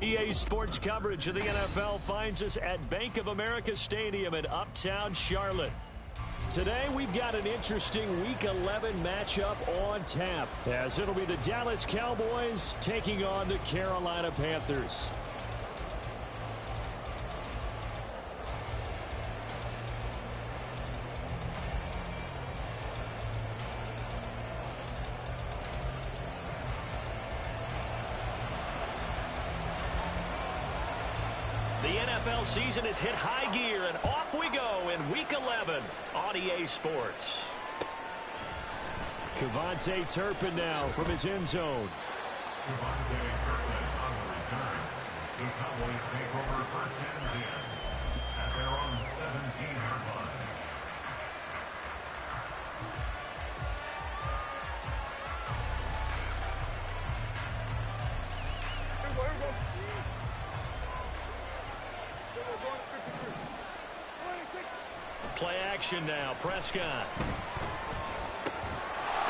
EA Sports coverage of the NFL finds us at Bank of America Stadium in Uptown Charlotte. Today, we've got an interesting Week 11 matchup on tap, as it'll be the Dallas Cowboys taking on the Carolina Panthers. The NFL season has hit high gear, and off we go in Week 11 on EA Sports. Kevontae Turpin now from his end zone. Kevontae Turpin on the return. The Cowboys take over first and 10 at their own 17-yard line. Play action now. Prescott.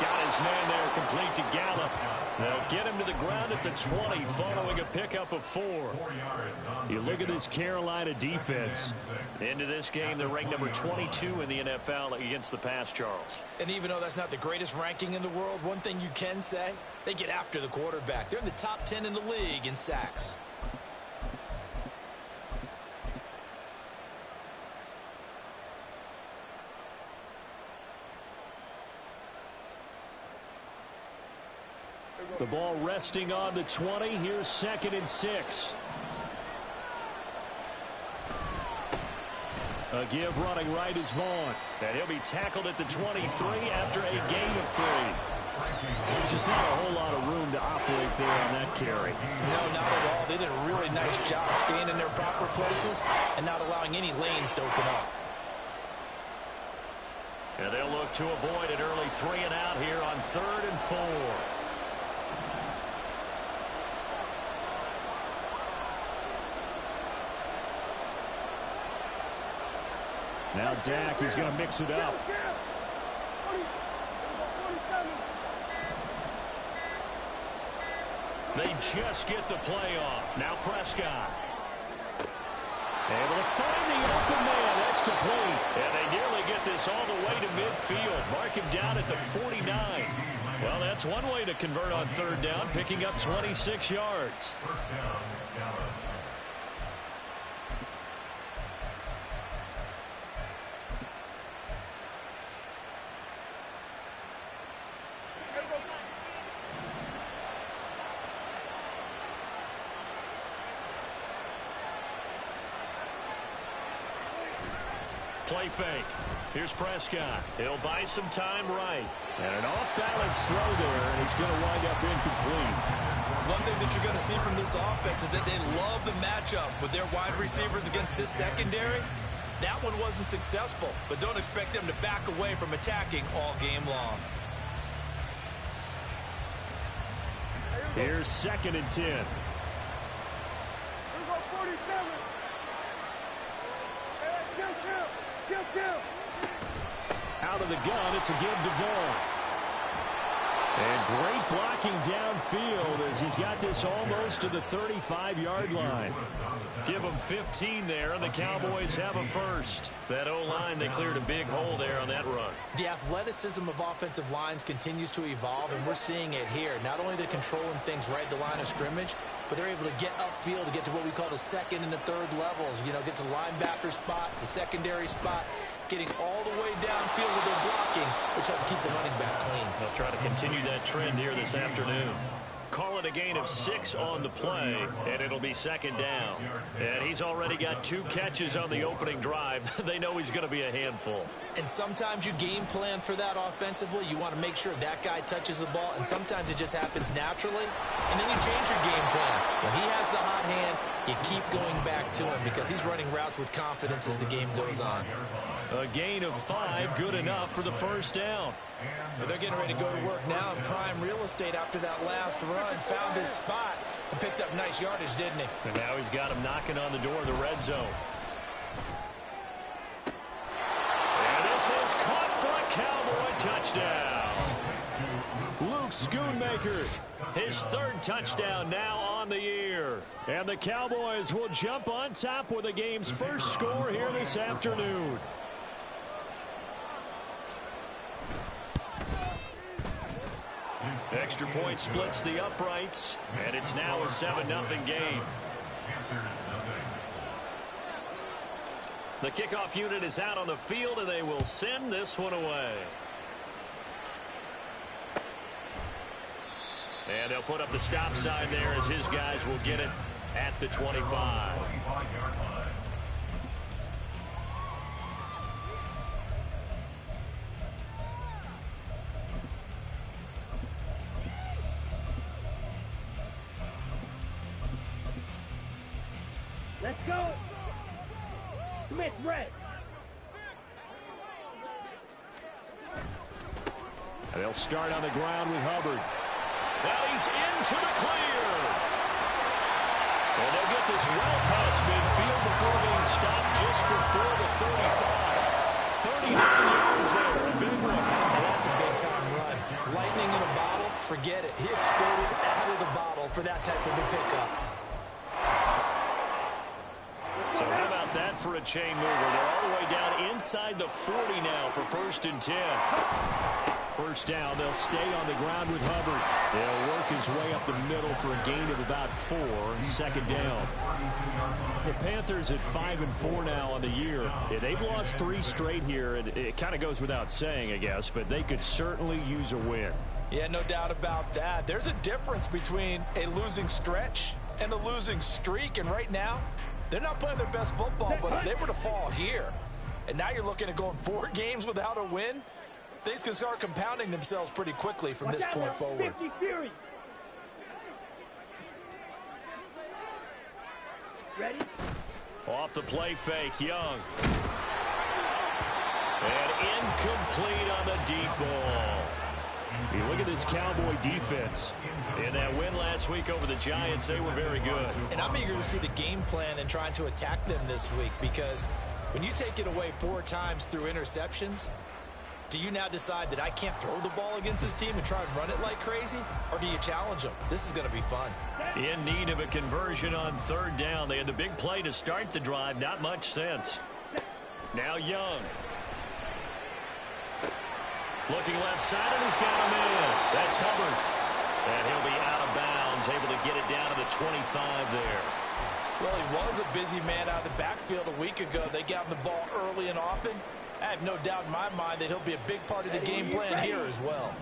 Got his man there, complete to Gallup. They'll get him to the ground at the 20 following a pickup of 4. You look at this Carolina defense. Into this game, they're ranked number 22 in the NFL against the pass, Charles. And even though that's not the greatest ranking in the world, one thing you can say, they get after the quarterback. They're in the top 10 in the league in sacks. The ball resting on the 20. Here's 2nd and 6. A give running right is Vaughn. And he'll be tackled at the 23 after a gain of 3. Just not a whole lot of room to operate there on that carry. No, not at all. They did a really nice job staying in their proper places and not allowing any lanes to open up. And they'll look to avoid an early 3 and out here on 3rd and 4. Now Dak is going to mix it up. They just get the play off. Now Prescott. Able to find the open man. That's complete. And they nearly get this all the way to midfield. Mark him down at the 49. Well, that's one way to convert on 3rd down, picking up 26 yards. First down, Dallas. Play fake. Here's Prescott. He'll buy some time right. And an off-balance throw there, and he's going to wind up incomplete. One thing that you're going to see from this offense is that they love the matchup with their wide receivers against this secondary. That one wasn't successful, but don't expect them to back away from attacking all game long. Here's 2nd and 10. Out of the gun, it's a give to Vaughn. And great blocking downfield as he's got this almost to the 35-yard line. Give them 15 there, and the Cowboys have a first. That O-line, they cleared a big hole there on that run. The athleticism of offensive lines continues to evolve, and we're seeing it here. Not only they're controlling things right at the line of scrimmage, but they're able to get upfield to get to what we call the 2nd and the 3rd levels. You know, get to linebacker spot, the secondary spot, getting all the way downfield with their blocking, which helps keep the running back clean. They'll try to continue that trend here this afternoon. Call it a gain of 6 on the play, and it'll be 2nd down. And he's already got 2 catches on the opening drive. They know he's going to be a handful. And sometimes you game plan for that offensively. You want to make sure that guy touches the ball, and sometimes it just happens naturally. And then you change your game plan. When he has the hot hand, you keep going back to him because he's running routes with confidence as the game goes on. A gain of 5, good enough for the first down. But they're getting ready to go to work now in prime real estate after that last run. Found his spot and picked up nice yardage, didn't he? And now he's got him knocking on the door of the red zone. And this is caught for a Cowboy touchdown. Luke Schoonmaker. His third touchdown now on the year. And the Cowboys will jump on top with the game's first score here this afternoon. Extra point splits the uprights, and it's now a 7-0 game. The kickoff unit is out on the field, and they will send this one away. And they'll put up the stop sign there as his guys will get it at the 25. Let's go. Smith, red. And they'll start on the ground with Hubbard. Now he's into the clear. And they'll get this well past midfield before being stopped just before the 35. 39 yards there, a big one. And that's a big-time run. Lightning in a bottle, forget it. He exploded out of the bottle for that type of a pickup. So how about that for a chain mover? They're all the way down inside the 40 now for 1st and 10. First down, they'll stay on the ground with Hubbard. They'll work his way up the middle for a gain of about 4, 2nd down. The Panthers at 5-4 now on the year. Yeah, they've lost 3 straight here, and it kind of goes without saying, I guess, but they could certainly use a win. Yeah, no doubt about that. There's a difference between a losing stretch and a losing streak, and right now, they're not playing their best football, but if they were to fall here, and now you're looking at going 4 games without a win, things can start compounding themselves pretty quickly from this point forward. Ready? Off the play fake, Young. And incomplete on the deep ball. You look at this Cowboy defense. In that win last week over the Giants, they were very good. And I'm eager to see the game plan and trying to attack them this week, because when you take it away 4 times through interceptions, do you now decide that I can't throw the ball against this team and try and run it like crazy? Or do you challenge them? This is going to be fun. In need of a conversion on 3rd down. They had the big play to start the drive. Not much sense. Now Young. Looking left side, and he's got him in. That's Hubbard. And he'll be out of bounds, able to get it down to the 25 there. Well, he was a busy man out of the backfield a week ago. They got him the ball early and often. I have no doubt in my mind that he'll be a big part of the game plan here as well.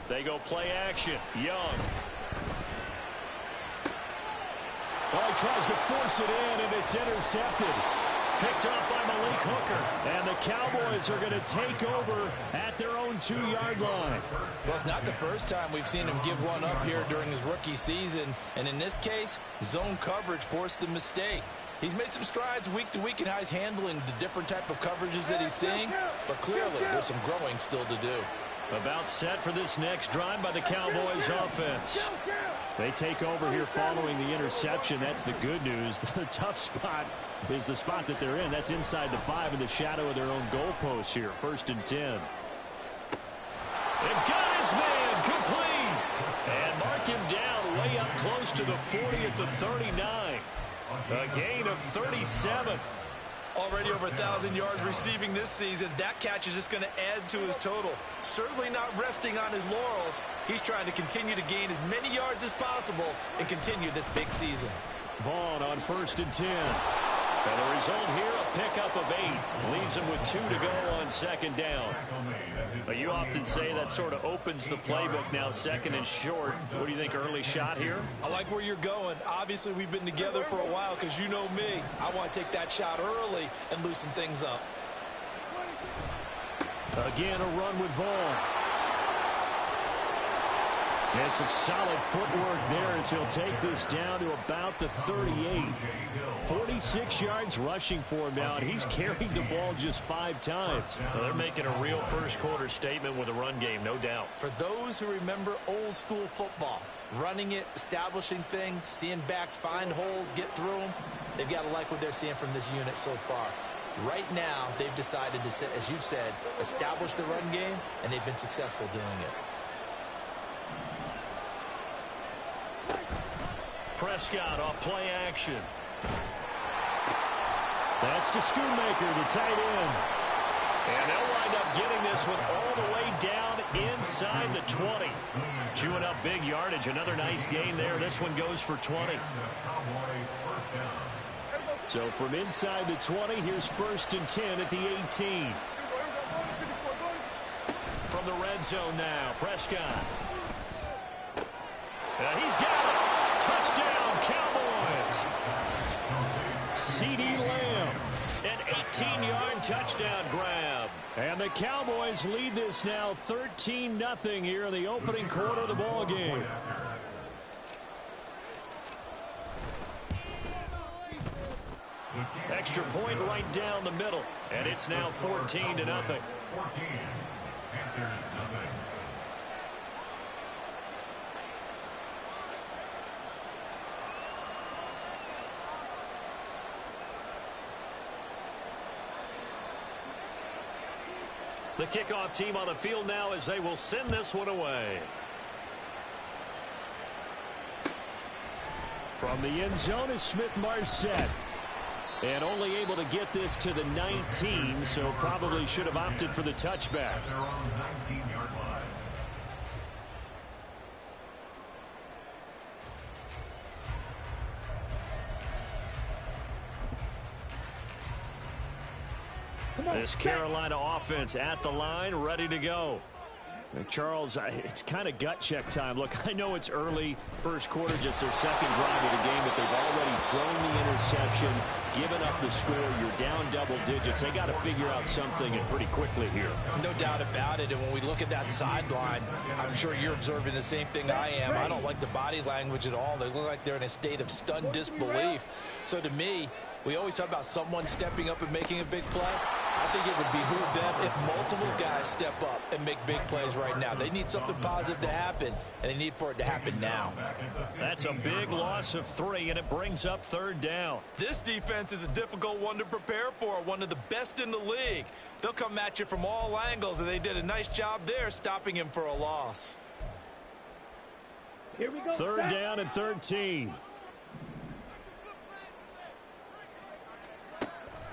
They go play action. Young. Well, he tries to force it in, and it's intercepted. Picked up by Malik Hooker. And the Cowboys are going to take over at their own 2-yard line. Well, it's not the first time we've seen him give one up here during his rookie season. And in this case, zone coverage forced the mistake. He's made some strides week to week in how he's handling the different type of coverages that he's seeing. But clearly, there's some growing still to do. About set for this next drive by the Cowboys offense. They take over here following the interception. That's the good news. The tough spot is the spot that they're in. That's inside the 5 in the shadow of their own goalpost here. 1st and 10. They've got his man complete. And mark him down way up close to the 40 at the 39. A gain of 37. Already over 1,000 yards receiving this season. That catch is just going to add to his total. Certainly not resting on his laurels. He's trying to continue to gain as many yards as possible and continue this big season. Vaughn on 1st and 10. And the result here, a pickup of 8. Leaves him with 2 to go on 2nd down. But you often say that sort of opens the playbook now, 2nd and short. What do you think, early shot here? I like where you're going. Obviously, we've been together for a while because you know me. I want to take that shot early and loosen things up. Again, a run with Vaughn. And some solid footwork there as he'll take this down to about the 38. 46 yards rushing for him now, and he's carried the ball just 5 times. Well, they're making a real first-quarter statement with a run game, no doubt. For those who remember old-school football, running it, establishing things, seeing backs find holes, get through them, they've got to like what they're seeing from this unit so far. Right now, they've decided to, as you've said, establish the run game, and they've been successful doing it. Prescott off play action. That's to Schoonmaker, the tight end. And they'll wind up getting this one all the way down inside the 20. Chewing up big yardage. Another nice gain there. This one goes for 20. So from inside the 20, here's 1st and 10 at the 18. From the red zone now, Prescott. He's got it. Touchdown, Cowboys. CeeDee Lamb. An 18-yard touchdown grab. And the Cowboys lead this now 13-0 here in the opening quarter of the ball game. Extra point right down the middle. And it's now 14-0. 14. Panthers, 0. The kickoff team on the field now as they will send this one away. From the end zone is Smith-Marset. And only able to get this to the 19, so probably should have opted for the touchback. They're on the 19-yard line. This Carolina offense at the line, ready to go. Charles, it's kind of gut check time. Look, I know it's early, first quarter, just their second drive of the game, but they've already thrown the interception, given up the score. You're down double digits. They got to figure out something, and pretty quickly here. No doubt about it. And when we look at that sideline, I'm sure you're observing the same thing I am. I don't like the body language at all. They look like they're in a state of stunned disbelief. So to me, we always talk about someone stepping up and making a big play. I think it would behoove them if multiple guys step up and make big plays right now. They need something positive to happen, and they need for it to happen now. That's a big loss of 3, and it brings up 3rd down. This defense is a difficult one to prepare for, one of the best in the league. They'll come at you from all angles, and they did a nice job there stopping him for a loss. Here we go. 3rd down and 13.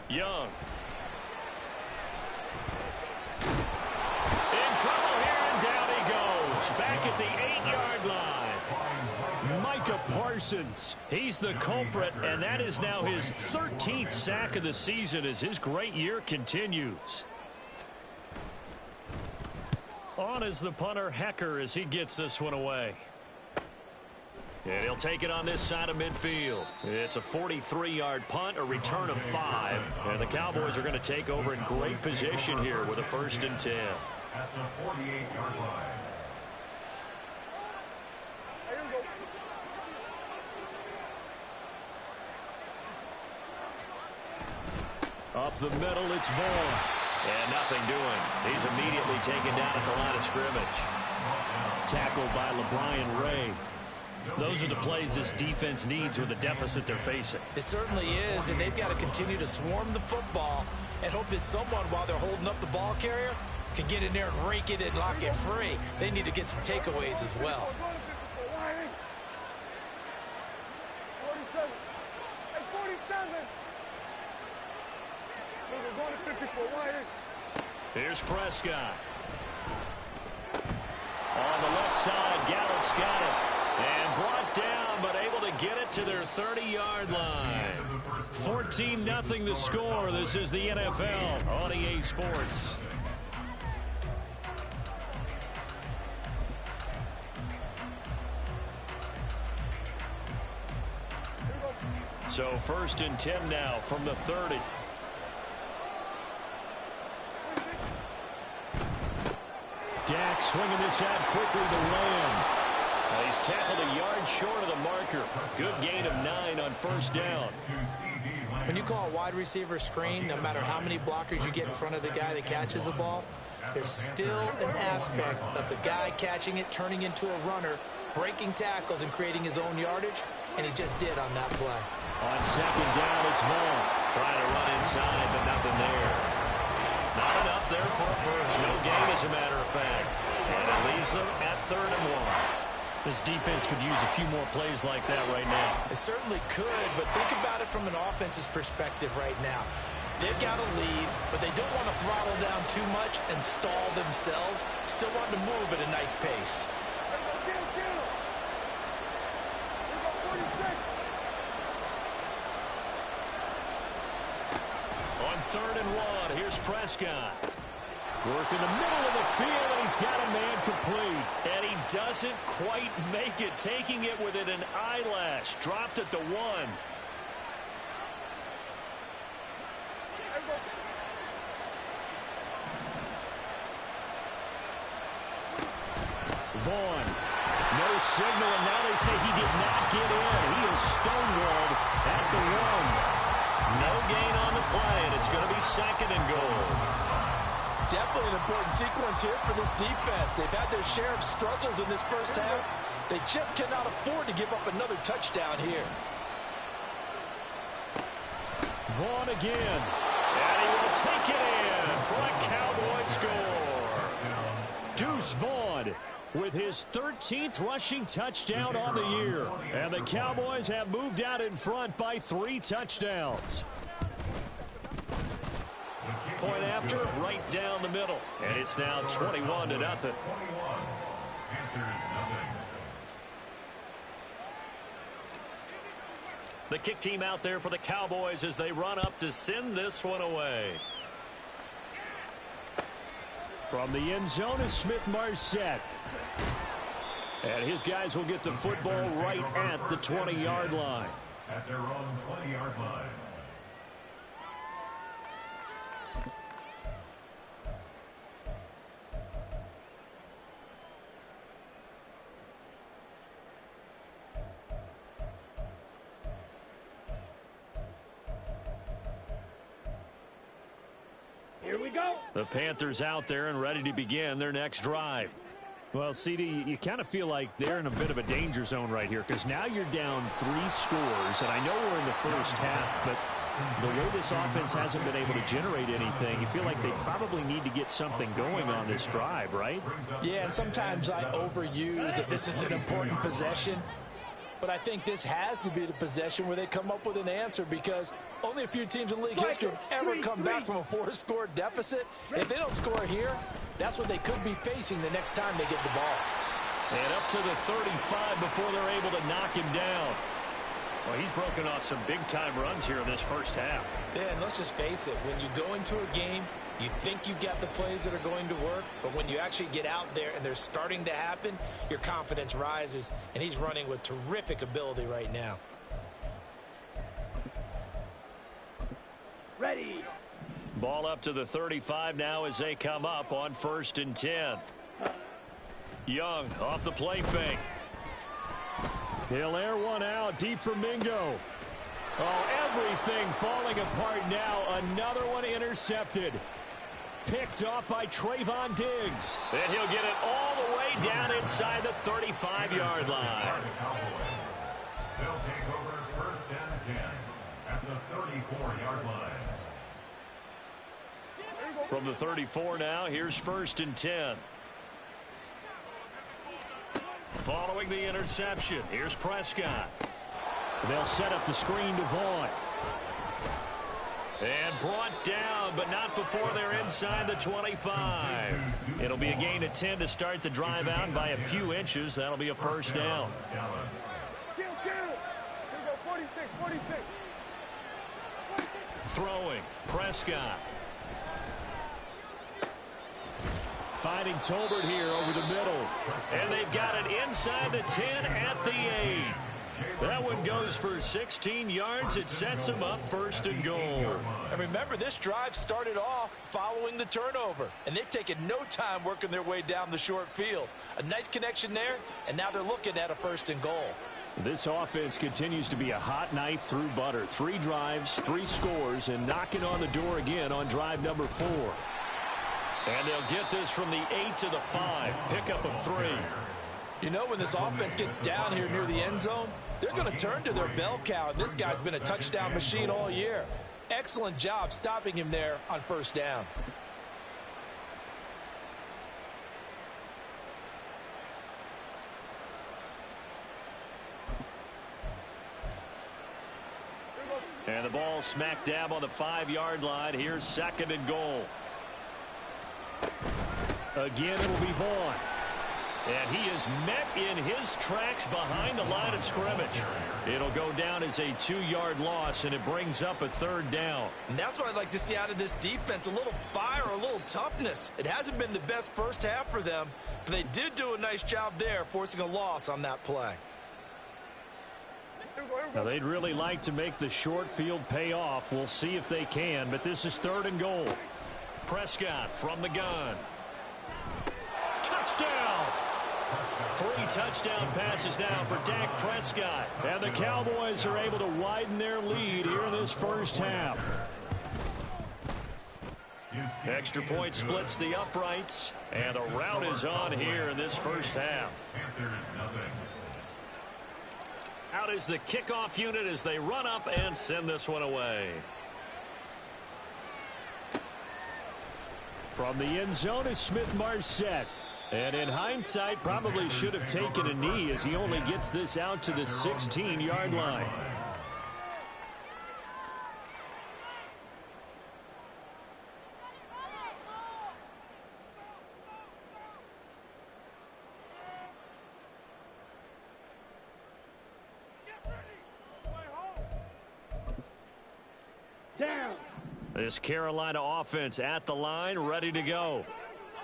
Young. In trouble here, and down he goes. Back at the 8-yard line. Micah Parsons. He's the culprit, and that is now his 13th sack of the season as his great year continues. On is the punter, Hecker, as he gets this one away. And he'll take it on this side of midfield. It's a 43-yard punt, a return of 5. And the Cowboys are going to take over in great position here with a 1st and 10. At the 48-yard line. Up the middle, it's Vaughn. And nothing doing. He's immediately taken down at the line of scrimmage. Tackled by LeBron Ray. Those are the plays this defense needs with the deficit they're facing. It certainly is, and they've got to continue to swarm the football and hope that someone, while they're holding up the ball carrier, can get in there and rake it and lock it free. They need to get some takeaways as well. Here's Prescott. On the left side, Gallup's got it. And brought down, but able to get it to their 30-yard line. 14-0 the score. This is the NFL on EA Sports. So 1st and 10 now from the 30. Dak swinging this out quickly to Lamb. He's tackled a yard short of the marker. Good gain of 9 on 1st down. When you call a wide receiver screen, no matter how many blockers you get in front of the guy that catches the ball, there's still an aspect of the guy catching it, turning into a runner, breaking tackles and creating his own yardage, and he just did on that play. On second down, it's Vaughn. Trying to run inside, but nothing there. Not enough there for a first. No gain, as a matter of fact. And it leaves them at 3rd and 1. This defense could use a few more plays like that right now. It certainly could, but think about it from an offense's perspective right now. They've got a lead, but they don't want to throttle down too much and stall themselves. Still want to move at a nice pace. On 3rd and 1, here's Prescott. Work in the middle of the field, and he's got a man complete. And he doesn't quite make it, taking it within an eyelash. Dropped at the 1. Vaughn, no signal, and now they say he did not get in. He is stonewalled at the 1. No gain on the play, and it's going to be 2nd and goal. Definitely an important sequence here for this defense. They've had their share of struggles in this first half. They just cannot afford to give up another touchdown here. Vaughn again. And he will take it in for a Cowboy score. Deuce Vaughn with his 13th rushing touchdown on the year. And the Cowboys have moved out in front by 3 touchdowns. Point after, right down the middle. And it's now 21-0. The kick team out there for the Cowboys as they run up to send this one away. From the end zone is Smith-Marset. And his guys will get the football right at the 20-yard line. At their own 20-yard line. The Panthers out there and ready to begin their next drive. Well, CD, you kind of feel like they're in a bit of a danger zone right here because now you're down 3 scores, and I know we're in the first half, but the way this offense hasn't been able to generate anything, you feel like they probably need to get something going on this drive, right? Yeah, and sometimes I overuse that this is an important possession. But I think this has to be the possession where they come up with an answer because only a few teams in league history have ever come back from a 4-score deficit. If they don't score here, that's what they could be facing the next time they get the ball. And up to the 35 before they're able to knock him down. Well, he's broken off some big-time runs here in this first half. Yeah, and let's just face it. When you go into a game, you think you've got the plays that are going to work, but when you actually get out there and they're starting to happen, your confidence rises, and he's running with terrific ability right now. Ready. Ball up to the 35 now as they come up on 1st and 10. Young off the play fake. He'll air one out deep for Mingo. Oh, everything falling apart now. Another one intercepted. Picked off by Trayvon Diggs. And he'll get it all the way down inside the 35-yard line. They'll take over 1st and 10 at the 34-yard line. From the 34 now, here's 1st and 10. Following the interception, here's Prescott. They'll set up the screen to Vaughn. And brought down, but not before they're inside the 25. It'll be a gain of 10 to start the drive out by a few inches. That'll be a 1st down. Throwing, Prescott. Finding Tolbert here over the middle. And they've got it inside the 10 at the 8. That one goes for 16 yards. It sets them up 1st and goal. And remember, this drive started off following the turnover, and they've taken no time working their way down the short field. A nice connection there, and now they're looking at a 1st and goal. This offense continues to be a hot knife through butter. 3 drives, 3 scores, and knocking on the door again on drive number 4. And they'll get this from the 8 to the 5. Pickup of 3. You know, when this offense gets down here near the end zone, they're going to turn to their bell cow, and this guy's been a touchdown machine all year. Excellent job stopping him there on first down. And the ball smack dab on the 5-yard line. Here's 2nd and goal. Again, it'll be Vaughn. And he is met in his tracks behind the line of scrimmage. It'll go down as a 2-yard loss, and it brings up a 3rd down. And that's what I'd like to see out of this defense, a little fire, a little toughness. It hasn't been the best first half for them, but they did do a nice job there, forcing a loss on that play. Now, they'd really like to make the short field pay off. We'll see if they can, but this is 3rd and goal. Prescott from the gun. Touchdown! 3 touchdown passes now for Dak Prescott. And the Cowboys are able to widen their lead here in this first half. Extra point splits the uprights, and the rout is on here in this first half. Out is the kickoff unit as they run up and send this one away. From the end zone is Smith-Marset. And in hindsight, probably should have taken a knee as he only gets this out to the 16-yard line. This Carolina offense at the line, ready to go.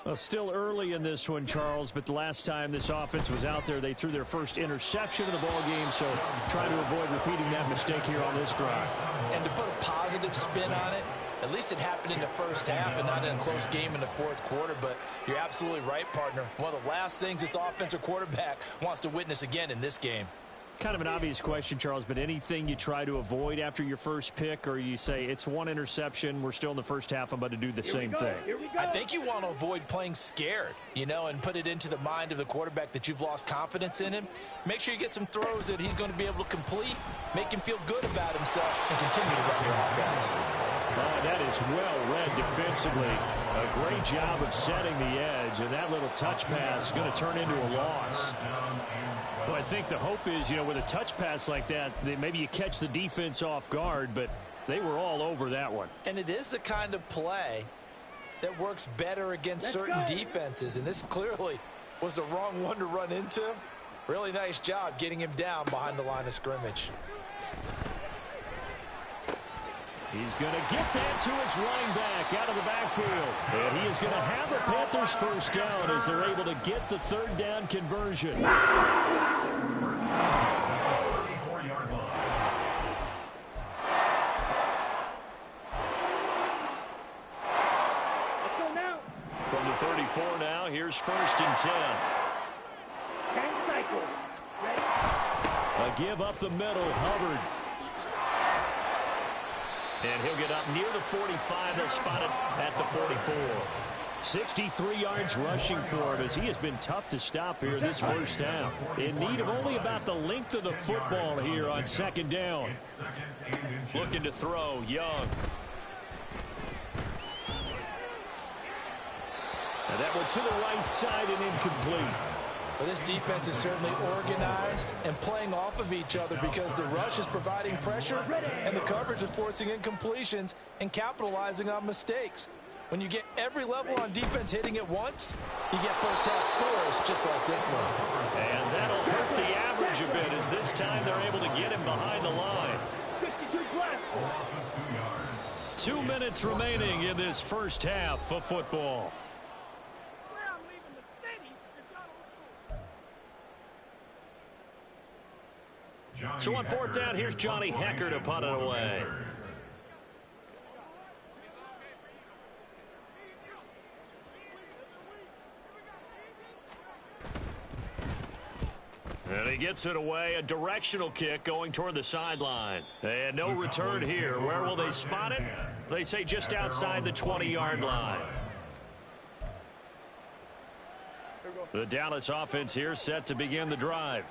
Well, still early in this one, Charles, but the last time this offense was out there, they threw their first interception of the ball game, so trying to avoid repeating that mistake here on this drive. And to put a positive spin on it, at least it happened in the first half and not in a close game in the 4th quarter, but you're absolutely right, partner. One of the last things this offensive quarterback wants to witness again in this game. Kind of an obvious question, Charles, but anything you try to avoid after your first pick, or you say it's 1 interception, we're still in the first half, I'm about to do the same thing? I think you want to avoid playing scared, you know, and put it into the mind of the quarterback that you've lost confidence in him. Make sure you get some throws that he's going to be able to complete, make him feel good about himself, and continue to run your offense. Oh, that is well read defensively. A great job of setting the edge, and that little touch pass is going to turn into a loss. Well, I think the hope is, you know, with a touch pass like that, maybe you catch the defense off guard, but they were all over that one. And it is the kind of play that works better against certain defenses, and this clearly was the wrong one to run into. Really nice job getting him down behind the line of scrimmage. He's going to get that to his running back out of the backfield. And he is going to have a Panthers first down as they're able to get the 3rd down conversion. From the 34 now, here's 1st and 10. A give up the middle, Hubbard. And he'll get up near the 45. They'll spot it at the 44. 63 yards rushing for him as he has been tough to stop here this first half. In need of only about the length of the football here on 2nd down. Looking to throw, Young. And that one to the right side and incomplete. Well, this defense is certainly organized and playing off of each other because the rush is providing pressure and the coverage is forcing incompletions and capitalizing on mistakes. When you get every level on defense hitting at once, you get first half scores just like this one. And that'll hurt the average a bit as this time they're able to get him behind the line. 2 minutes remaining in this first half of football. So on 4th down, here's Johnny Hecker to punt it away. And he gets it away, a directional kick going toward the sideline. And no return here. Where will they spot it? They say just outside the 20-yard line. The Dallas offense here set to begin the drive.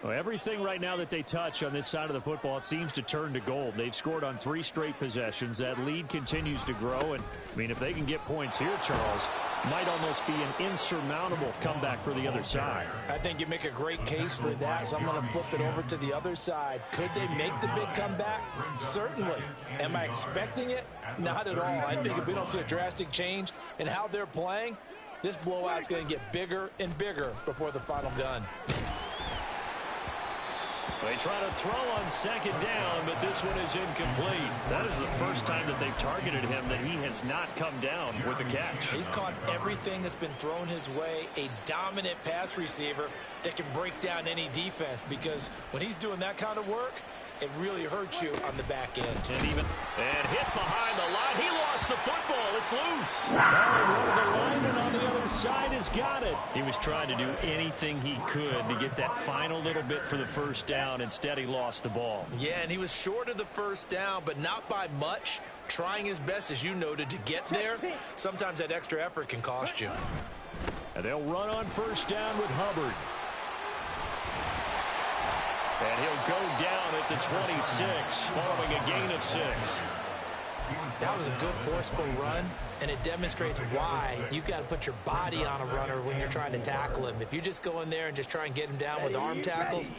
Well, everything right now that they touch on this side of the football, it seems to turn to gold. They've scored on 3 straight possessions. That lead continues to grow. And, I mean, if they can get points here, Charles, might almost be an insurmountable comeback for the other side. I think you make a great case for that, so I'm going to flip it over to the other side. Could they make the big comeback? Certainly. Am I expecting it? Not at all. I think if we don't see a drastic change in how they're playing, this blowout's going to get bigger and bigger before the final gun. They try to throw on second down, but this one is incomplete. That is the first time that they've targeted him that he has not come down with a catch. He's caught everything that's been thrown his way, a dominant pass receiver that can break down any defense, because when he's doing that kind of work, it really hurts you on the back end. And hit behind the line. He lost the football. It's loose. One of the linemen on the other side has got it. He was trying to do anything he could to get that final little bit for the first down. Instead, he lost the ball. Yeah, and he was short of the first down, but not by much. Trying his best, as you noted, to get there. Sometimes that extra effort can cost you. And they'll run on first down with Hubbard. And he'll go down at the 26, following a gain of 6. That was a good forceful run, and it demonstrates why you've got to put your body on a runner when you're trying to tackle him. If you just go in there and just try and get him down with arm tackles,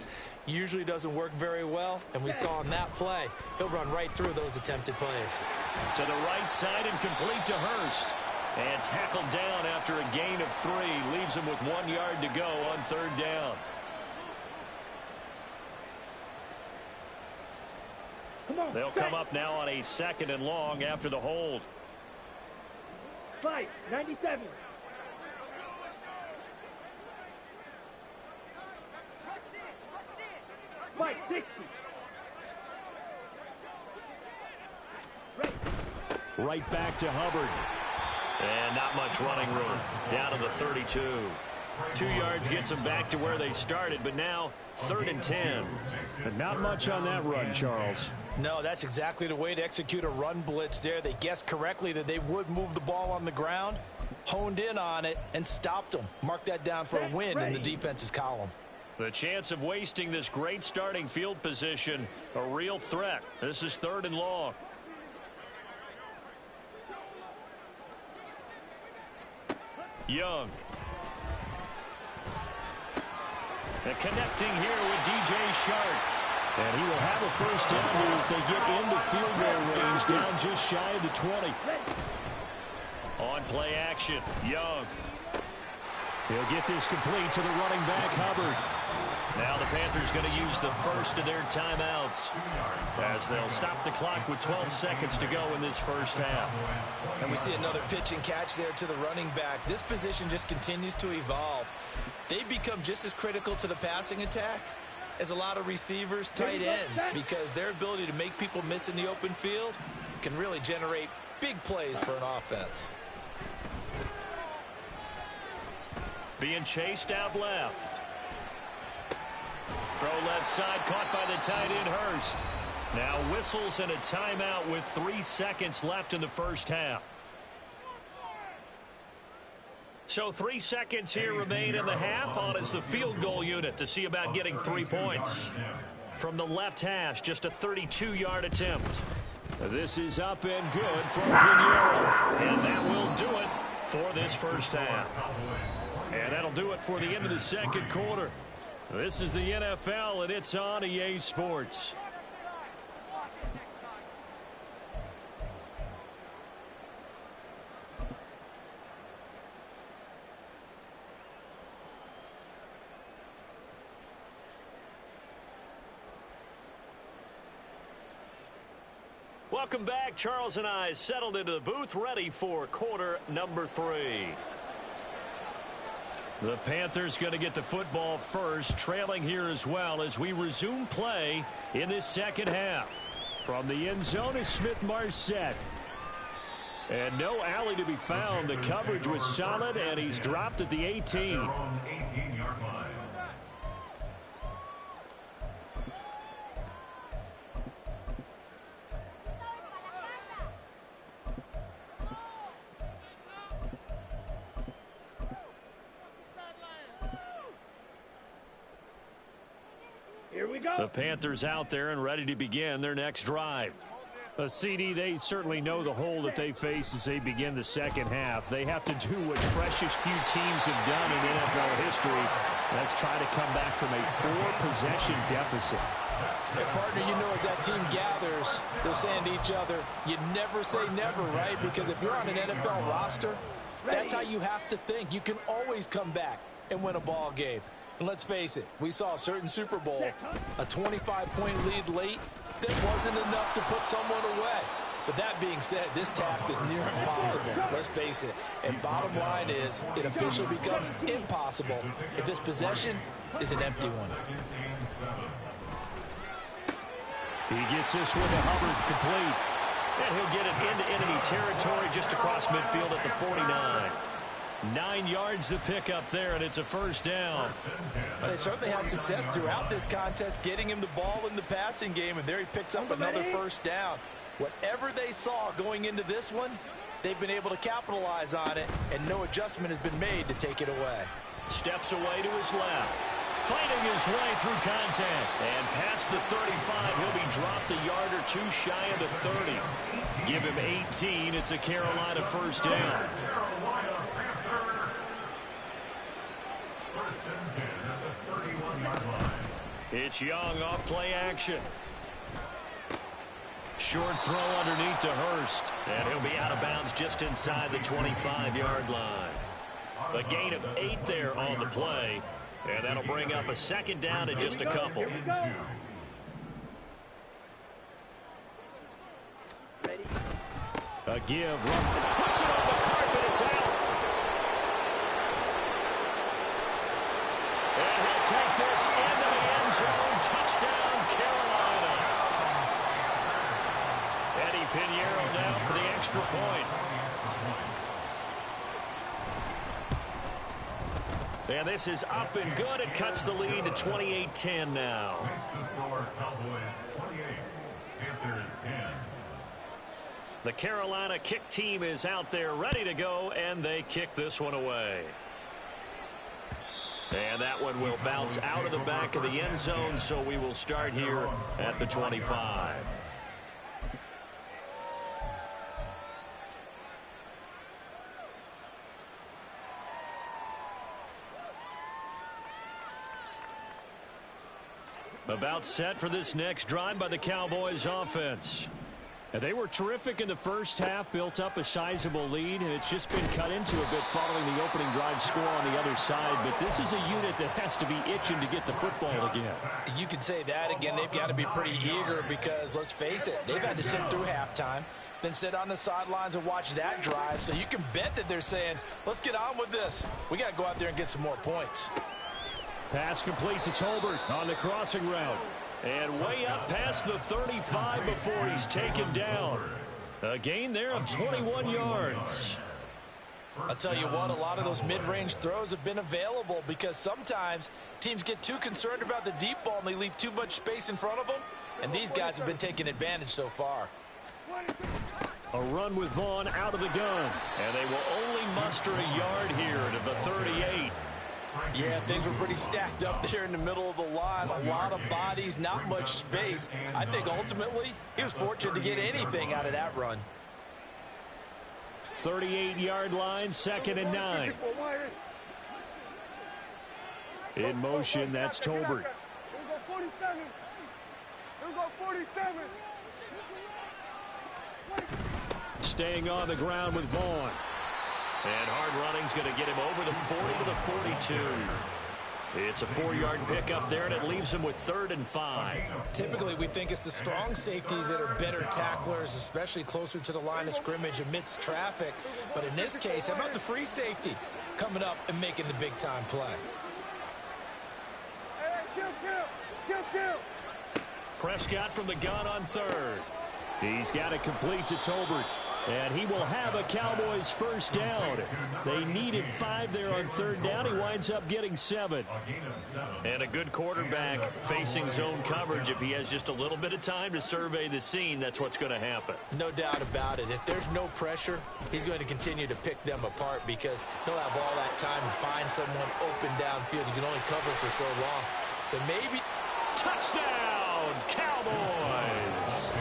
usually doesn't work very well, and we saw in that play, he'll run right through those attempted plays. To the right side and complete to Hurst. And tackled down after a gain of 3. Leaves him with 1 yard to go on third down. They'll come up now on a 2nd and long after the hold. 97. Fight 60. Right back to Hubbard. And not much running room. Down to the 32. 2 yards gets them back to where they started, but now 3rd and 10. But not much on that run, Charles. No, that's exactly the way to execute a run blitz there. They guessed correctly that they would move the ball on the ground, honed in on it, and stopped them. Mark that down for a win in the defense's column. The chance of wasting this great starting field position, a real threat. This is 3rd and long. Young. And connecting here with DJ Shark. And he will have a first down here as they get into field goal range, down just shy of the 20. On play action, Young. He'll get this complete to the running back, Hubbard. Now the Panthers going to use the first of their timeouts as they'll stop the clock with 12 seconds to go in this first half. And we see another pitch and catch there to the running back. This position just continues to evolve. They become just as critical to the passing attack as a lot of receivers, tight ends, because their ability to make people miss in the open field can really generate big plays for an offense. Being chased out left. Throw left side, caught by the tight end Hurst. Now whistles and a timeout with 3 seconds left in the first half. So 3 seconds here remain in the half. On is the field goal unit to see about getting 3 points. From the left hash, just a 32-yard attempt. This is up and good from Pinheiro. And that will do it for this first half. And that'll do it for the end of the second quarter. This is the NFL, and it's on EA Sports. Welcome back. Charles and I settled into the booth, ready for quarter number 3. The Panthers going to get the football first, trailing here as well as we resume play in this second half. From the end zone is Smith-Marset. And no alley to be found. The coverage was solid, and he's dropped at the 18. The Panthers out there and ready to begin their next drive. A CD, they certainly know the hole that they face as they begin the second half. They have to do what precious few teams have done in NFL history. That's try to come back from a 4-possession deficit. Hey, partner, you know as that team gathers, they're saying to each other, you never say never, right? Because if you're on an NFL roster, that's how you have to think. You can always come back and win a ball game. And let's face it, we saw a certain Super Bowl, a 25-point lead late. That wasn't enough to put someone away. But that being said, this task is near impossible. Let's face it. And bottom line is, it officially becomes impossible if this possession is an empty one. He gets this one to Hubbard, complete. And he'll get it into enemy territory just across midfield at the 49. 9 yards to pick up there, and it's a first down. Well, they certainly had success throughout this contest, getting him the ball in the passing game, and there he picks up another first down. Whatever they saw going into this one, they've been able to capitalize on it, and no adjustment has been made to take it away. Steps away to his left, fighting his way through contact. And past the 35, he'll be dropped a yard or two shy of the 30. Give him 18. It's a Carolina first down. It's Young off play action. Short throw underneath to Hurst. And he'll be out of bounds just inside the 25-yard line. A gain of 8 there on the play. And that'll bring up a second down and just a couple. A give. Puts it on the carpet. It's out. And he'll take this into the end zone. Touchdown, Carolina. Eddie Pinheiro now for the extra point. And this is up and good. It cuts the lead to 28-10 now. The Carolina kick team is out there ready to go, and they kick this one away. And that one will bounce out of the back of the end zone, so we will start here at the 25. About set for this next drive by the Cowboys offense. And they were terrific in the first half, built up a sizable lead, and it's just been cut into a bit following the opening drive score on the other side. But this is a unit that has to be itching to get the football again. You could say that again. They've got to be pretty eager because, let's face it, they've had to sit through halftime, then sit on the sidelines and watch that drive. So you can bet that they're saying, let's get on with this. We got to go out there and get some more points. Pass complete to Tolbert on the crossing route. And way up past the 35 before he's taken down. A gain there of 21 yards. I'll tell you what, a lot of those mid-range throws have been available because sometimes teams get too concerned about the deep ball and they leave too much space in front of them. And these guys have been taking advantage so far. A run with Vaughn out of the gun. And they will only muster a yard here to the 38. Yeah, things were pretty stacked up there in the middle of the line. A lot of bodies, not much space. I think ultimately he was fortunate to get anything out of that run. 38-yard line, 2nd and 9. In motion, that's Tolbert. Staying on the ground with Vaughn. And hard running's going to get him over the 40 to the 42. It's a 4-yard pickup there, and it leaves him with 3rd and 5. Typically, we think it's the strong safeties that are better tacklers, especially closer to the line of scrimmage amidst traffic. But in this case, how about the free safety coming up and making the big-time play? Prescott from the gun on 3rd. He's got it complete to Tolbert. And he will have a Cowboys first down. They needed 5 there on 3rd down. He winds up getting 7. And a good quarterback facing zone coverage. If he has just a little bit of time to survey the scene, that's what's going to happen. No doubt about it. If there's no pressure, he's going to continue to pick them apart because he'll have all that time to find someone open downfield. You can only cover for so long. So maybe Touchdown, Cowboys!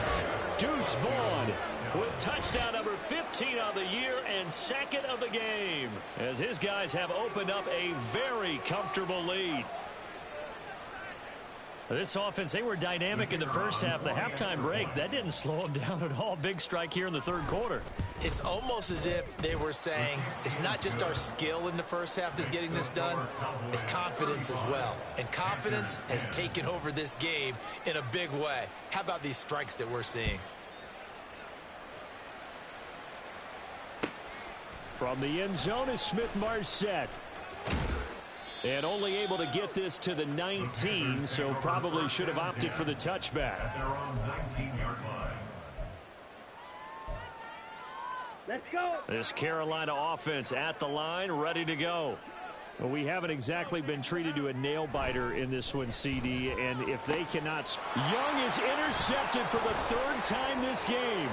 Deuce Vaughn with touchdown number 15 on the year and second of the game, as his guys have opened up a very comfortable lead. This offense, they were dynamic in the first half. The halftime break, that didn't slow them down at all. Big strike here in the third quarter. It's almost as if they were saying, it's not just our skill in the first half that's getting this done, it's confidence as well. And confidence has taken over this game in a big way. How about these strikes that we're seeing? From the end zone is Smith-Marset. And only able to get this to the 19, so probably should have opted for the touchback. At their own 19-yard line. Let's go. This Carolina offense at the line, ready to go. Well, we haven't exactly been treated to a nail-biter in this one, CD, and if they cannot... Young is intercepted for the third time this game.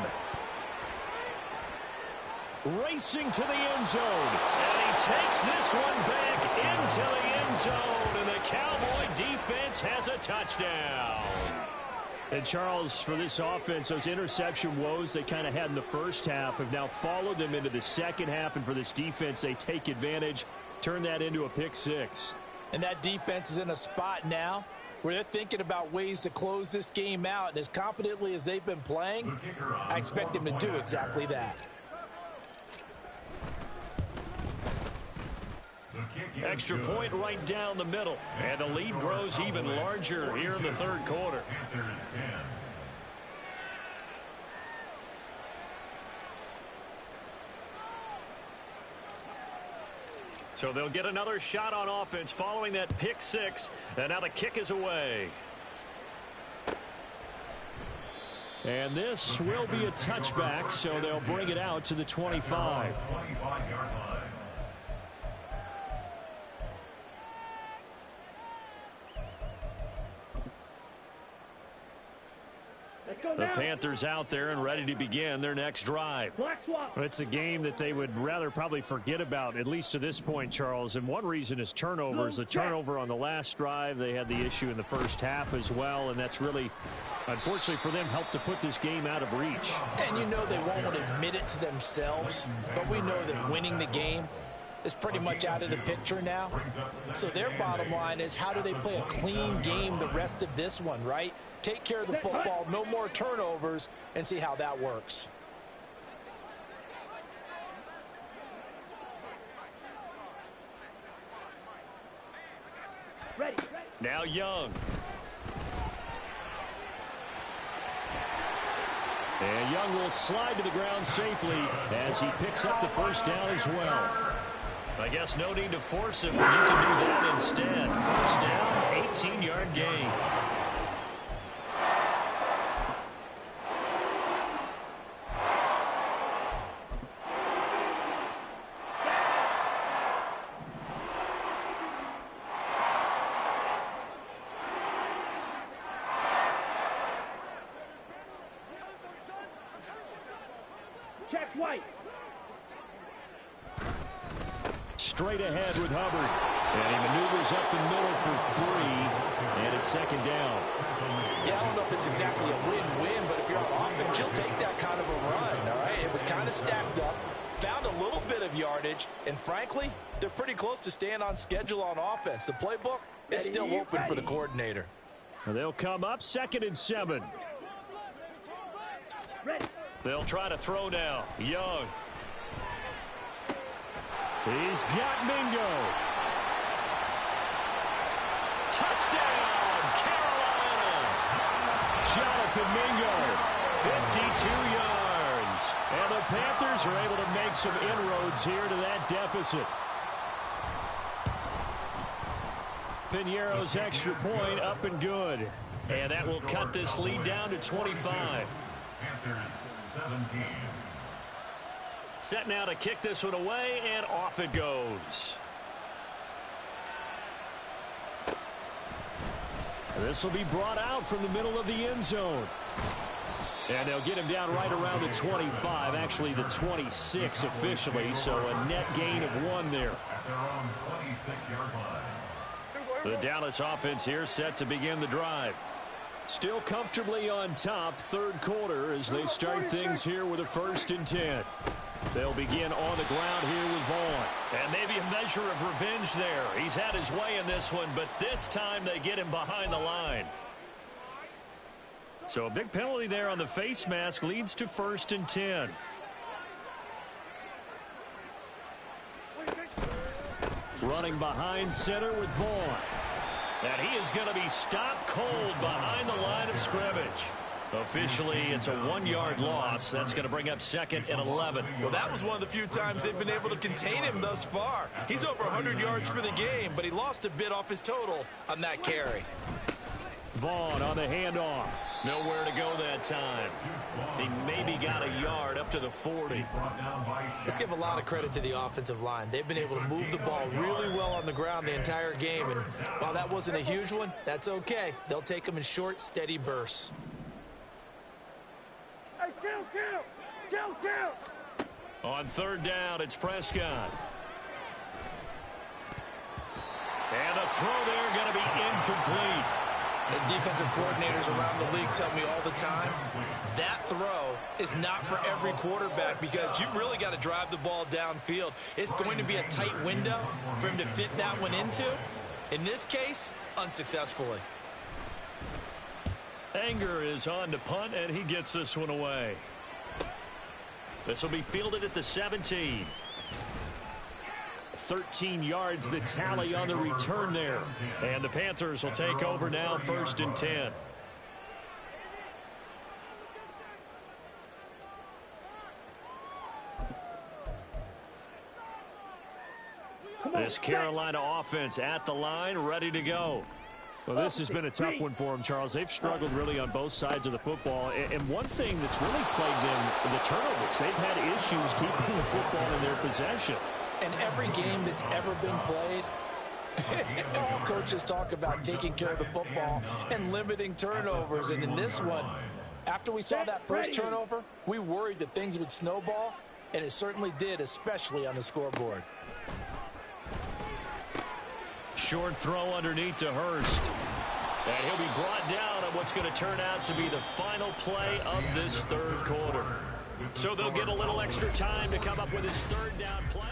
Racing to the end zone. And he takes this one back into the end zone. And the Cowboy defense has a touchdown. And Charles, for this offense, those interception woes they kind of had in the first half have now followed them into the second half. And for this defense, they take advantage, turn that into a pick six. And that defense is in a spot now where they're thinking about ways to close this game out. And as confidently as they've been playing, I expect them to do exactly that. Extra point right down the middle. And the lead grows even larger here in the third quarter. Panthers 10. So they'll get another shot on offense following that pick six. And now the kick is away. And this will be a touchback, so they'll bring it out to the 25. 25-yard line. The Panthers out there and ready to begin their next drive. It's a game that they would rather probably forget about, at least to this point, Charles. And one reason is turnovers. The turnover on the last drive, they had the issue in the first half as well, and that's really, unfortunately for them, helped to put this game out of reach. And you know they won't admit it to themselves, but we know that winning the game is pretty much out of the picture now. So their bottom line is, how do they play a clean game the rest of this one, right? Take care of the football, no more turnovers, and see how that works. Ready. Now Young. And Young will slide to the ground safely as he picks up the first down as well. I guess no need to force him. You can do that instead. First down, 18-yard gain. Check White. Straight ahead with Hubbard. And he maneuvers up the middle for 3. And it's second down. Yeah, I don't know if it's exactly a win-win, but if you're on offense, you'll take that kind of a run, all right? It was kind of stacked up, found a little bit of yardage, and frankly, they're pretty close to staying on schedule on offense. The playbook is still open for the coordinator. And they'll come up 2nd and 7. They'll try to throw now. Young. He's got Mingo. Touchdown, Carolina. Jonathan Mingo. 52 yards. And the Panthers are able to make some inroads here to that deficit. Piñeiro's extra point up and good. And that will cut this lead down to 25. Panthers 17. Set now to kick this one away, and off it goes. This will be brought out from the middle of the end zone. And they'll get him down right around the 25, actually the 26 officially, so a net gain of 1 there. At their own 26-yard line. The Dallas offense here set to begin the drive. Still comfortably on top, third quarter, as they start things here with a 1st and 10. They'll begin on the ground here with Vaughn. And maybe a measure of revenge there. He's had his way in this one, but this time they get him behind the line. So a big penalty there on the face mask leads to 1st and 10. Running behind center with Vaughn. And he is going to be stopped cold behind the line of scrimmage. Officially, it's a 1-yard loss. That's going to bring up 2nd and 11. Well, that was one of the few times they've been able to contain him thus far. He's over 100 yards for the game, but he lost a bit off his total on that carry. Vaughn on the handoff. Nowhere to go that time. He maybe got a yard up to the 40. Let's give a lot of credit to the offensive line. They've been able to move the ball really well on the ground the entire game. And while that wasn't a huge one, that's okay. They'll take them in short, steady bursts. Hey, kill. On 3rd down, it's Prescott. And the throw there going to be incomplete. As defensive coordinators around the league tell me all the time, that throw is not for every quarterback because you've really got to drive the ball downfield. It's going to be a tight window for him to fit that one into. In this case, unsuccessfully. Anger is on to punt, and he gets this one away. This will be fielded at the 17. 13 yards the tally on the return there. And the Panthers will take over now, 1st and 10. This Carolina offense at the line, ready to go. Well, this has been a tough one for them, Charles. They've struggled really on both sides of the football. And one thing that's really plagued them, the turnovers. They've had issues keeping the football in their possession. And every game that's ever been played, all coaches talk about taking care of the football and limiting turnovers. And in this one, after we saw that first turnover, we worried that things would snowball, and it certainly did, especially on the scoreboard. Short throw underneath to Hurst. And he'll be brought down on what's going to turn out to be the final play of this 3rd quarter. So they'll get a little extra time to come up with his 3rd down play.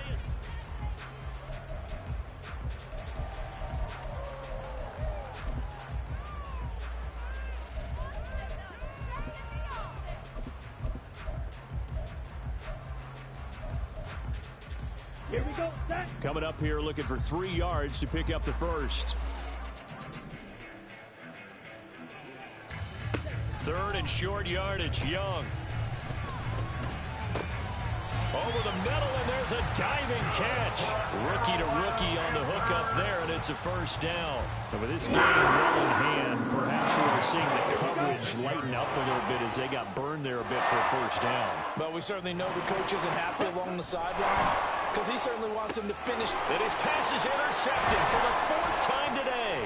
Here we go. Set. Coming up here looking for 3 yards to pick up the 1st. 3rd and short yardage, Young. Over the middle, and there's a diving catch. Rookie to rookie on the hook up there, and it's a 1st down. So with this game well in hand, perhaps we are seeing the coverage lighten up a little bit as they got burned there a bit for a 1st down. But we certainly know the coach isn't happy along the sideline because he certainly wants him to finish. And his pass is intercepted for the 4th time today.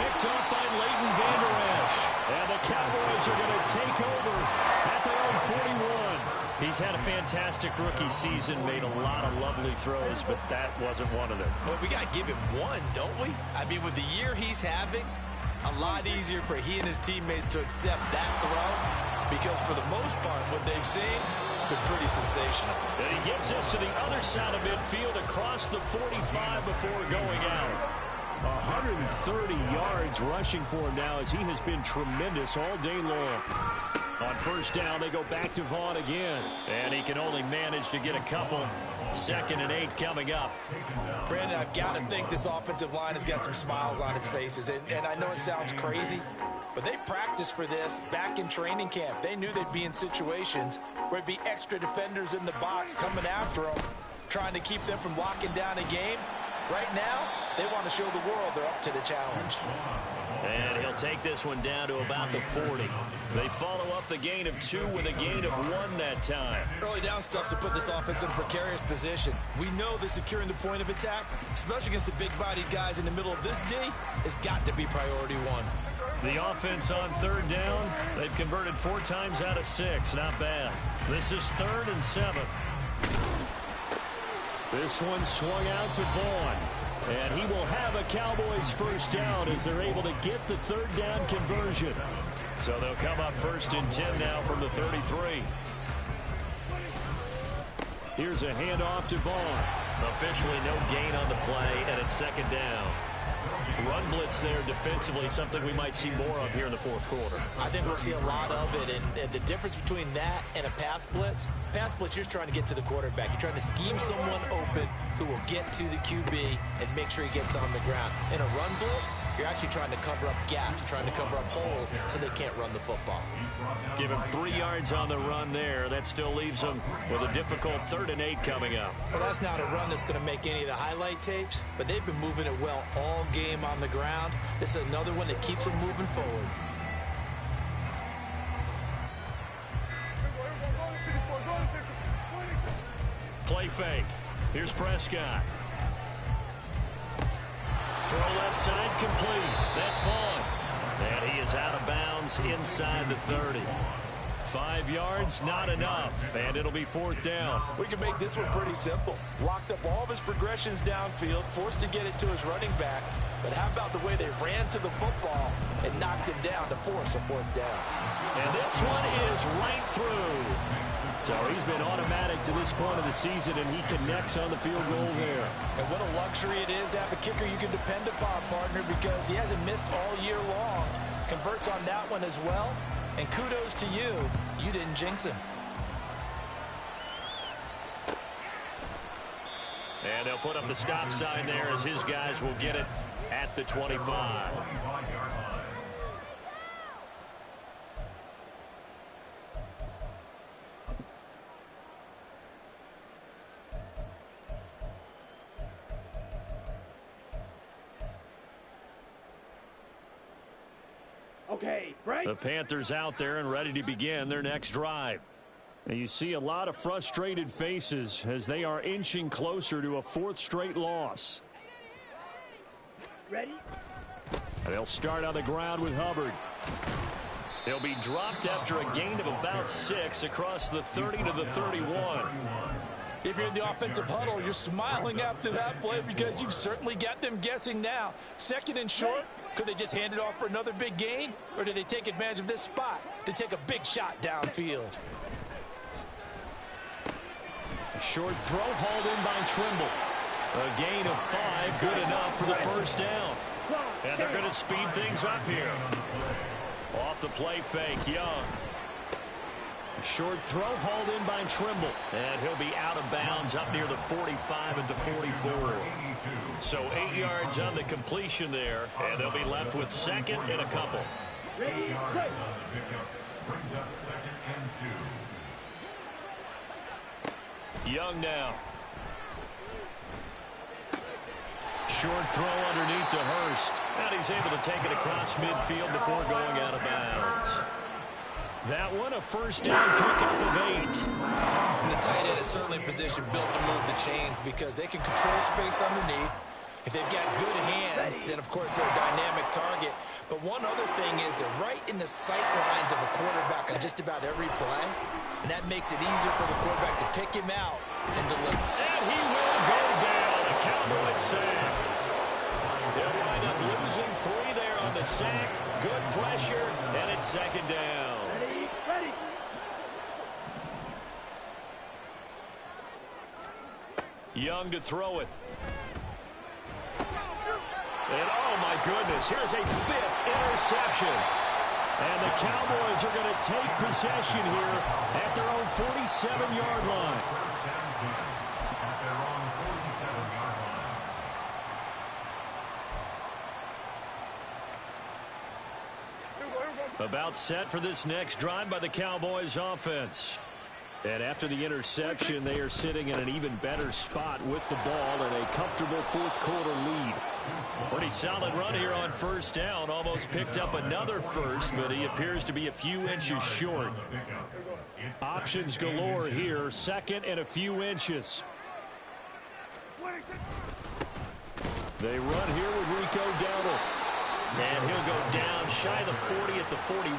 Picked up by Leighton Vander Esch. And the Cowboys are going to take over at their own 41. He's had a fantastic rookie season, made a lot of lovely throws, but that wasn't one of them. Well, we got to give him one, don't we? I mean, with the year he's having, a lot easier for he and his teammates to accept that throw because for the most part, what they've seen, it's been pretty sensational. And he gets us to the other side of midfield across the 45 before going out. 130 yards rushing for him now as he has been tremendous all day long. On 1st down, they go back to Vaughn again. And he can only manage to get a couple. 2nd and 8 coming up. Brandon, I've got to think this offensive line has got some smiles on its faces. And I know it sounds crazy, but they practiced for this back in training camp. They knew they'd be in situations where it'd be extra defenders in the box coming after them, trying to keep them from locking down a game. Right now, they want to show the world they're up to the challenge. And he'll take this one down to about the 40. They follow up the gain of 2 with a gain of 1 that time. Early down stuff to put this offense in a precarious position. We know that securing the point of attack, especially against the big-bodied guys in the middle of this D, has got to be priority 1. The offense on 3rd down, they've converted 4 times out of 6. Not bad. This is 3rd and 7. This one swung out to Vaughn. And he will have a Cowboys first down as they're able to get the third down conversion. So they'll come up 1st and 10 now from the 33. Here's a handoff to Vaughn. Officially no gain on the play, and it's 2nd down. Run blitz there defensively, something we might see more of here in the 4th quarter. I think we'll see a lot of it, and the difference between that and a pass blitz, you're just trying to get to the quarterback. You're trying to scheme someone open who will get to the QB and make sure he gets on the ground. In a run blitz, you're actually trying to cover up gaps, trying to cover up holes so they can't run the football. Give him 3 yards on the run there. That still leaves him with a difficult 3rd and 8 coming up. Well, that's not a run that's going to make any of the highlight tapes, but they've been moving it well all game on the ground. This is another one that keeps them moving forward. Play fake. Here's Prescott. Throw left side complete. That's Vaughn. And he is out of bounds inside the 30. 5 yards, not enough. And it'll be 4th down. We can make this one pretty simple. Locked up all of his progressions downfield, forced to get it to his running back. But how about the way they ran to the football and knocked him down to force a 4th down? And this one is right through. So he's been automatic to this point of the season, and he connects on the field goal there. And what a luxury it is to have a kicker you can depend upon, partner, because he hasn't missed all year long. Converts on that one as well. And kudos to you. You didn't jinx him. And they'll put up the stop sign there as his guys will get it at the 25. Okay, break. The Panthers out there and ready to begin their next drive. And you see a lot of frustrated faces as they are inching closer to a 4th straight loss. Ready? And they'll start on the ground with Hubbard. He'll be dropped after a gain of about 6 across the 30 to the 31. If you're in the offensive huddle, you're smiling after that play because you've certainly got them guessing now. 2nd and short, could they just hand it off for another big gain? Or did they take advantage of this spot to take a big shot downfield? A short throw hauled in by Trimble. A gain of 5, good enough for the 1st down. And they're going to speed things up here. Off the play fake, Young. A short throw hauled in by Trimble. And he'll be out of bounds up near the 45 at the 44. So 8 yards on the completion there. And they'll be left with 2nd and a couple. 8 yards on the pickup. Brings up 2nd and 2. Young now. Short throw underneath to Hurst. And he's able to take it across midfield before going out of bounds. That one a 1st down pickup of 8. And the tight end is certainly in position built to move the chains because they can control space underneath. If they've got good hands, then of course they're a dynamic target. But one other thing is they're right in the sight lines of a quarterback on just about every play. And that makes it easier for the quarterback to pick him out and deliver. And he will go down. A Cowboys sack. They'll wind up losing 3 there on the sack. Good pressure, and it's 2nd down. Ready, ready. Young to throw it. And oh my goodness, here's a 5th interception. And the Cowboys are going to take possession here at their own 47-yard line. At their own 47-yard line. About set for this next drive by the Cowboys offense. And after the interception, they are sitting in an even better spot with the ball and a comfortable 4th quarter lead. Pretty solid run here on 1st down. Almost picked up another first, but he appears to be a few inches short. Options galore here. 2nd and a few inches. They run here with Rico Dowdle. And he'll go down shy of the 40 at the 41.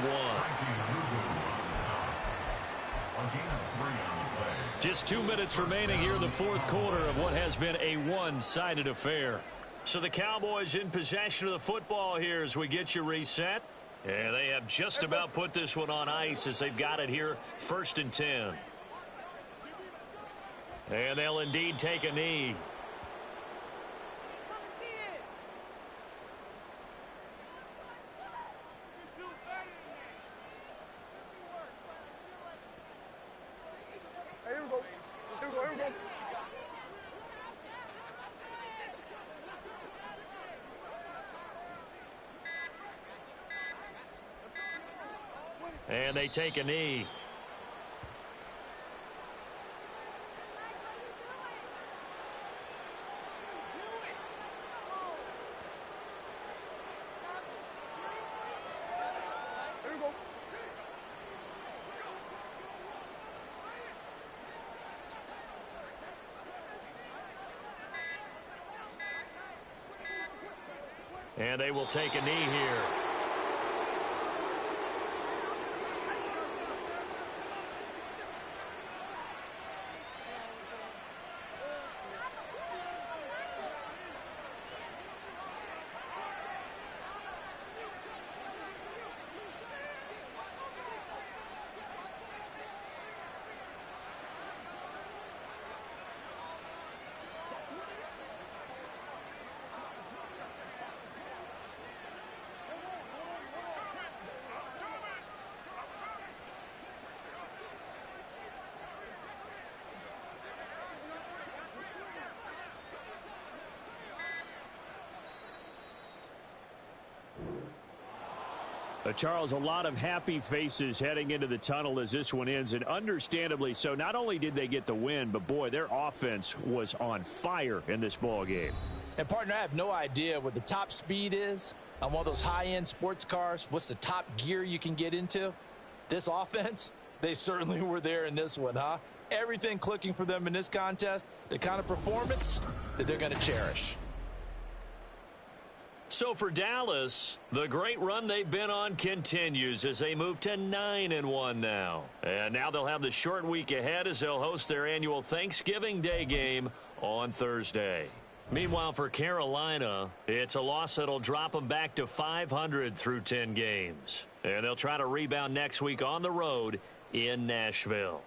Just 2 minutes remaining here in the fourth quarter of what has been a one-sided affair. So the Cowboys in possession of the football here as we get you reset. And they have just about put this one on ice as they've got it here, 1st and 10. And they'll indeed take a knee. And they take a knee. And they will take a knee here. Charles, a lot of happy faces heading into the tunnel as this one ends, and understandably so. Not only did they get the win, but, boy, their offense was on fire in this ball game. And, partner, I have no idea what the top speed is on one of those high-end sports cars. What's the top gear you can get into? This offense, they certainly were there in this one, huh? Everything clicking for them in this contest, the kind of performance that they're going to cherish. So for Dallas, the great run they've been on continues as they move to 9-1 now. And now they'll have the short week ahead as they'll host their annual Thanksgiving Day game on Thursday. Meanwhile, for Carolina, it's a loss that'll drop them back to 500 through 10 games. And they'll try to rebound next week on the road in Nashville.